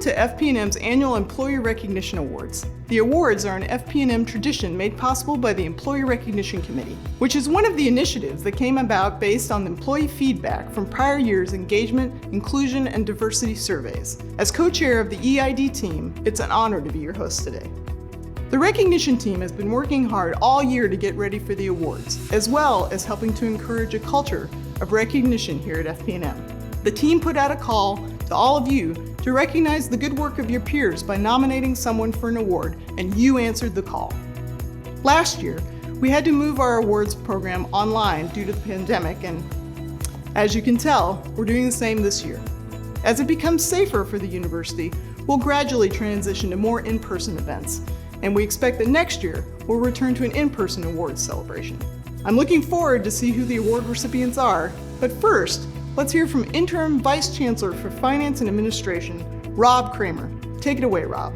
to FP&M's annual Employee Recognition Awards. The awards are an FP&M tradition made possible by the Employee Recognition Committee, which is one of the initiatives that came about based on employee feedback from prior years' engagement, inclusion, and diversity surveys. As co-chair of the EID team, it's an honor to be your host today. The recognition team has been working hard all year to get ready for the awards, as well as helping to encourage a culture of recognition here at FP&M. The team put out a call to all of you to recognize the good work of your peers by nominating someone for an award, and you answered the call. Last year, we had to move our awards program online due to the pandemic, and as you can tell, we're doing the same this year. As it becomes safer for the university, we'll gradually transition to more in-person events, and we expect that next year we'll return to an in-person awards celebration. I'm looking forward to see who the award recipients are, but first, let's hear from Interim Vice Chancellor for Finance and Administration, Rob Kramer. Take it away, Rob.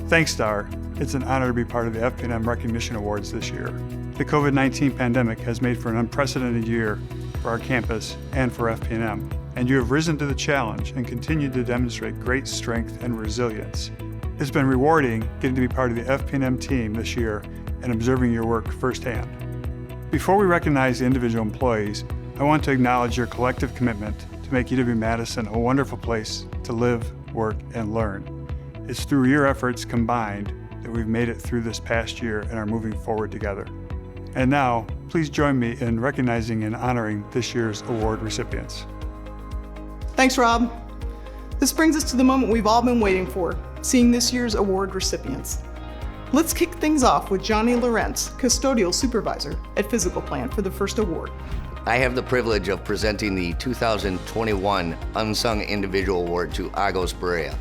Thanks, Dar. It's an honor to be part of the FP&M Recognition Awards this year. The COVID-19 pandemic has made for an unprecedented year for our campus and for FP&M, and you have risen to the challenge and continued to demonstrate great strength and resilience. It's been rewarding getting to be part of the FP&M team this year and observing your work firsthand. Before we recognize the individual employees, I want to acknowledge your collective commitment to make UW-Madison a wonderful place to live, work, and learn. It's through your efforts combined that we've made it through this past year and are moving forward together. And now, please join me in recognizing and honoring this year's award recipients. Thanks, Rob. This brings us to the moment we've all been waiting for, seeing this year's award recipients. Let's kick things off with Johnny Lorentz, Custodial Supervisor at Physical Plant, for the first award. I have the privilege of presenting the 2021 Unsung Individual Award to Agos Berea.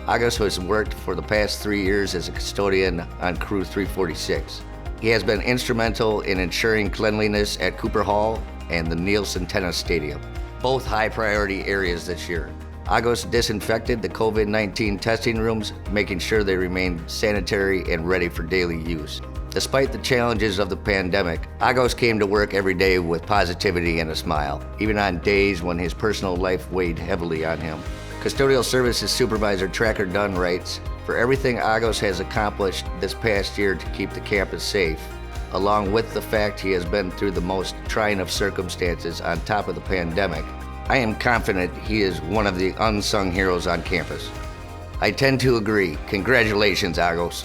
Agos has worked for the past 3 years as a custodian on Crew 346. He has been instrumental in ensuring cleanliness at Cooper Hall and the Nielsen Tennis Stadium, both high priority areas this year. Agos disinfected the COVID-19 testing rooms, making sure they remained sanitary and ready for daily use. Despite the challenges of the pandemic, Agos came to work every day with positivity and a smile, even on days when his personal life weighed heavily on him. Custodial Services Supervisor Tracker Dunn writes, "For everything Agos has accomplished this past year to keep the campus safe, along with the fact he has been through the most trying of circumstances on top of the pandemic, I am confident he is one of the unsung heroes on campus." I tend to agree. Congratulations, Agos.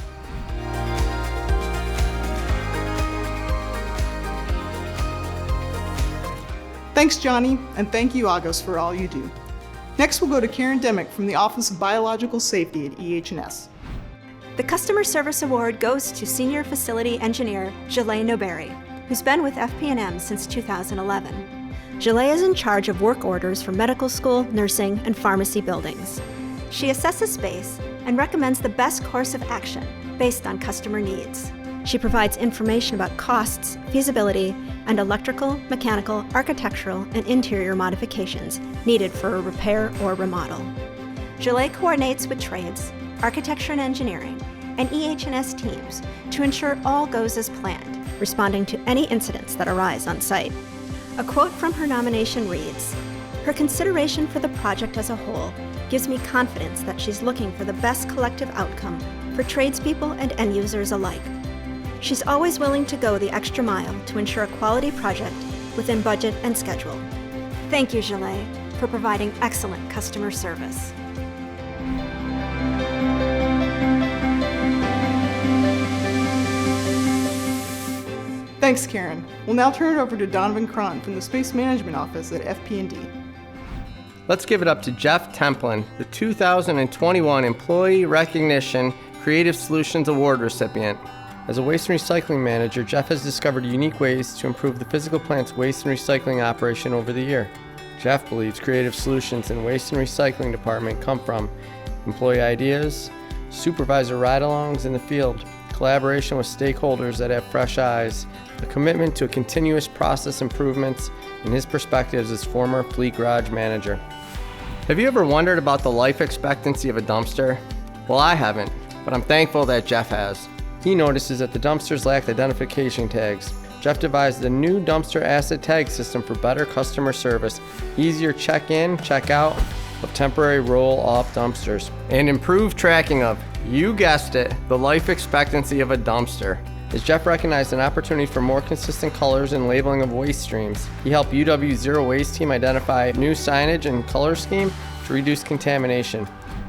Thanks, Johnny, and thank you, Agos, for all you do. Next, we'll go to Karen Demick from the Office of Biological Safety at EH&S. The Customer Service Award goes to Senior Facility Engineer Jalae Noberry, who's been with FP&M since 2011. Jalae is in charge of work orders for medical school, nursing, and pharmacy buildings. She assesses space and recommends the best course of action based on customer needs. She provides information about costs, feasibility, and electrical, mechanical, architectural, and interior modifications needed for a repair or remodel. Jalae coordinates with trades, architecture and engineering, and EH&S teams to ensure all goes as planned, responding to any incidents that arise on site. A quote from her nomination reads, "Her consideration for the project as a whole gives me confidence that she's looking for the best collective outcome for tradespeople and end users alike. She's always willing to go the extra mile to ensure a quality project within budget and schedule." Thank you, Jalae, for providing excellent customer service. Thanks, Karen. We'll now turn it over to Donovan Cron from the Space Management Office at FP&D. Let's give it up to Jeff Templin, the 2021 Employee Recognition Creative Solutions Award recipient. As a waste and recycling manager, Jeff has discovered unique ways to improve the physical plant's waste and recycling operation over the year. Jeff believes creative solutions in waste and recycling department come from employee ideas, supervisor ride-alongs in the field, collaboration with stakeholders that have fresh eyes, a commitment to continuous process improvements, and his perspectives as former fleet garage manager. Have you ever wondered about the life expectancy of a dumpster? Well, I haven't, but I'm thankful that Jeff has. He notices that the dumpsters lacked identification tags. Jeff devised a new dumpster asset tag system for better customer service, easier check-in, check-out, of temporary roll-off dumpsters and improved tracking of, you guessed it, the life expectancy of a dumpster. As Jeff recognized an opportunity for more consistent colors and labeling of waste streams, he helped UW's Zero Waste team identify new signage and color scheme to reduce contamination.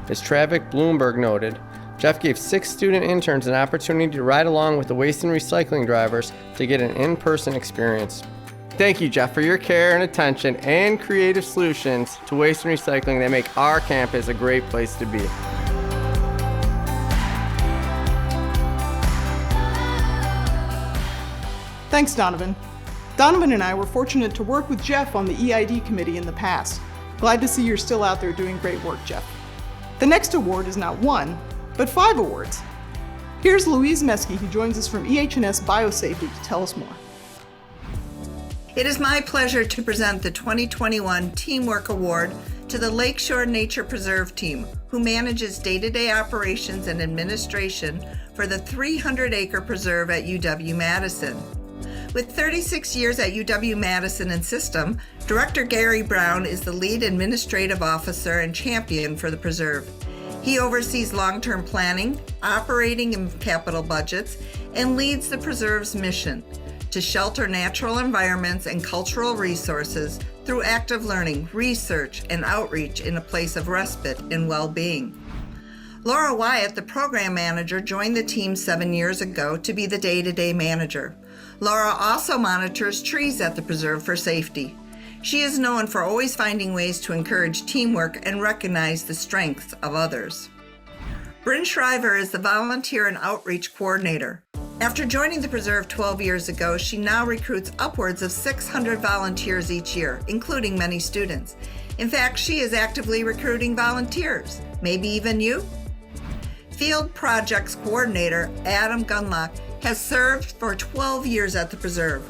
As Travis Bloomberg noted, Jeff gave 6 student interns an opportunity to ride along with the waste and recycling drivers to get an in-person experience. Thank you, Jeff, for your care and attention and creative solutions to waste and recycling that make our campus a great place to be. Thanks, Donovan. Donovan and I were fortunate to work with Jeff on the EID committee in the past. Glad to see you're still out there doing great work, Jeff. The next award is not 1, but 5 awards. Here's Louise Meske, who joins us from EH&S Biosafety to tell us more. It is my pleasure to present the 2021 Teamwork Award to the Lakeshore Nature Preserve team, who manages day-to-day operations and administration for the 300-acre preserve at UW-Madison. With 36 years at UW-Madison and System, Director Gary Brown is the lead administrative officer and champion for the preserve. He oversees long-term planning, operating and capital budgets, and leads the preserve's mission to shelter natural environments and cultural resources through active learning, research, and outreach in a place of respite and well-being. Laura Wyatt, the program manager, joined the team 7 years ago to be the day-to-day manager. Laura also monitors trees at the preserve for safety. She is known for always finding ways to encourage teamwork and recognize the strengths of others. Bryn Shriver is the volunteer and outreach coordinator. After joining the preserve 12 years ago, she now recruits upwards of 600 volunteers each year, including many students. In fact, she is actively recruiting volunteers. Maybe even you? Field Projects Coordinator Adam Gunlock has served for 12 years at the preserve.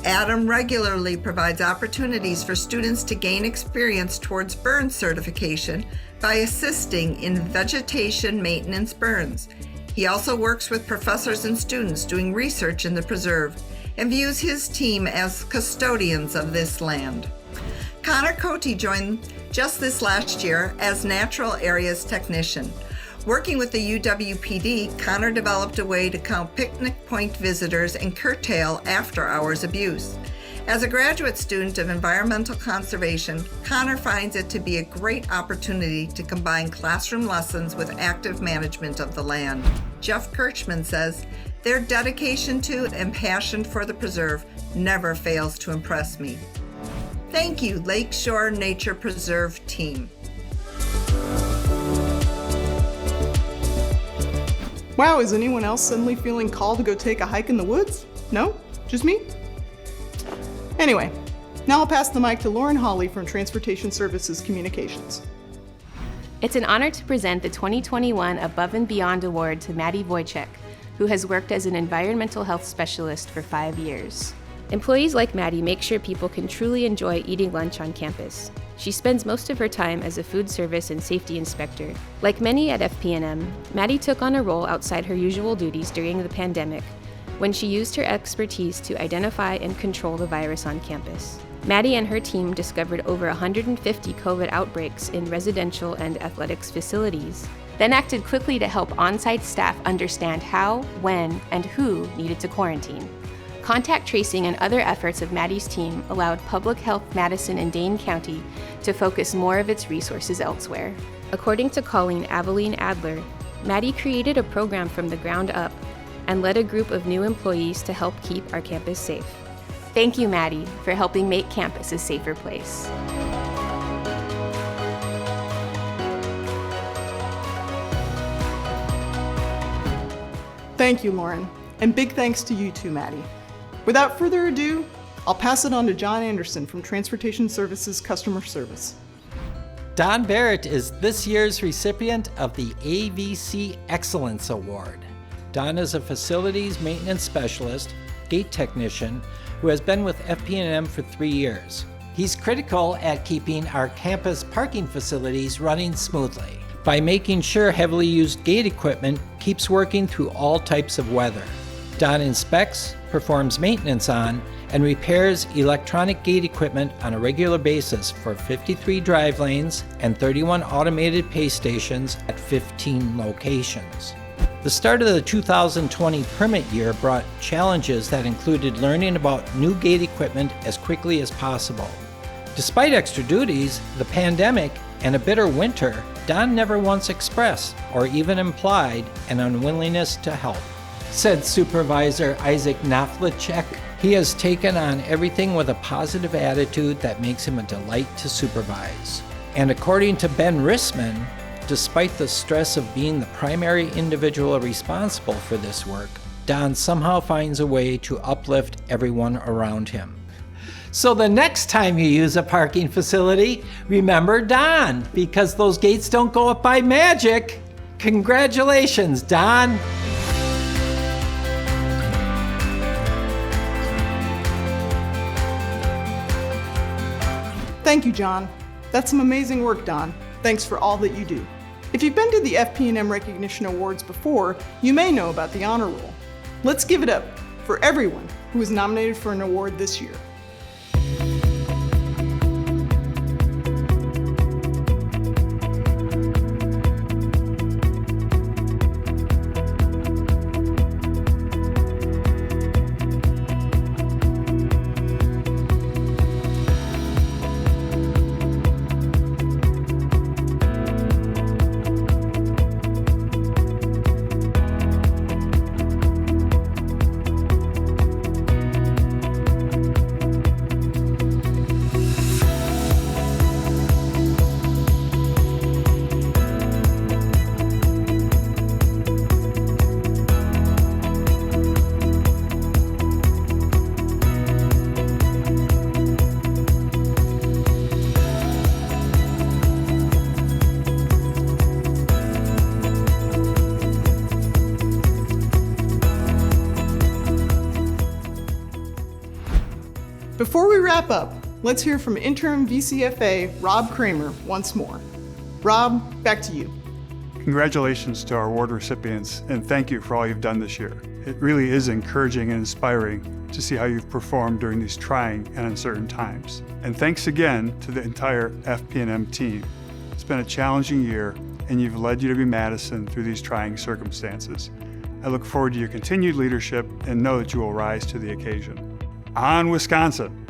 Adam regularly provides opportunities for students to gain experience towards burn certification by assisting in vegetation maintenance burns. He also works with professors and students doing research in the preserve and views his team as custodians of this land. Connor Cote joined just this last year as Natural Areas Technician. Working with the UWPD, Connor developed a way to count picnic point visitors and curtail after-hours abuse. As a graduate student of environmental conservation, Connor finds it to be a great opportunity to combine classroom lessons with active management of the land. Jeff Kirchman says, their dedication to and passion for the preserve never fails to impress me. Thank you, Lakeshore Nature Preserve team. Wow, is anyone else suddenly feeling called to go take a hike in the woods? No? Just me? Anyway, now I'll pass the mic to Lauren Hawley from Transportation Services Communications. It's an honor to present the 2021 Above and Beyond Award to Maddie Wojcik, who has worked as an environmental health specialist for 5 years. Employees like Maddie make sure people can truly enjoy eating lunch on campus. She spends most of her time as a food service and safety inspector. Like many at FP&M, Maddie took on a role outside her usual duties during the pandemic, when she used her expertise to identify and control the virus on campus. Maddie and her team discovered over 150 COVID outbreaks in residential and athletics facilities, then acted quickly to help on-site staff understand how, when, and who needed to quarantine. Contact tracing and other efforts of Maddie's team allowed Public Health Madison and Dane County to focus more of its resources elsewhere. According to Colleen Aveline Adler, Maddie created a program from the ground up and led a group of new employees to help keep our campus safe. Thank you, Maddie, for helping make campus a safer place. Thank you, Lauren, and big thanks to you too, Maddie. Without further ado, I'll pass it on to John Anderson from Transportation Services Customer Service. Don Barrett is this year's recipient of the AVC Excellence Award. Don is a facilities maintenance specialist, gate technician, who has been with FP&M for 3 years. He's critical at keeping our campus parking facilities running smoothly by making sure heavily used gate equipment keeps working through all types of weather. Don inspects, performs maintenance on, and repairs electronic gate equipment on a regular basis for 53 drive lanes and 31 automated pay stations at 15 locations. The start of the 2020 permit year brought challenges that included learning about new gate equipment as quickly as possible. Despite extra duties, the pandemic, and a bitter winter, Don never once expressed or even implied an unwillingness to help. Said Supervisor Isaac Knaflicek, he has taken on everything with a positive attitude that makes him a delight to supervise. And according to Ben Rissman, despite the stress of being the primary individual responsible for this work, Don somehow finds a way to uplift everyone around him. So the next time you use a parking facility, remember Don, because those gates don't go up by magic. Congratulations, Don. Thank you, John. That's some amazing work, Don. Thanks for all that you do. If you've been to the FP&M Recognition Awards before, you may know about the honor roll. Let's give it up for everyone who was nominated for an award this year. Before we wrap up, let's hear from interim VCFA Rob Kramer once more. Rob, back to you. Congratulations to our award recipients, and thank you for all you've done this year. It really is encouraging and inspiring to see how you've performed during these trying and uncertain times. And thanks again to the entire FP&M team. It's been a challenging year, and you've led UW Madison through these trying circumstances. I look forward to your continued leadership and know that you will rise to the occasion. On Wisconsin!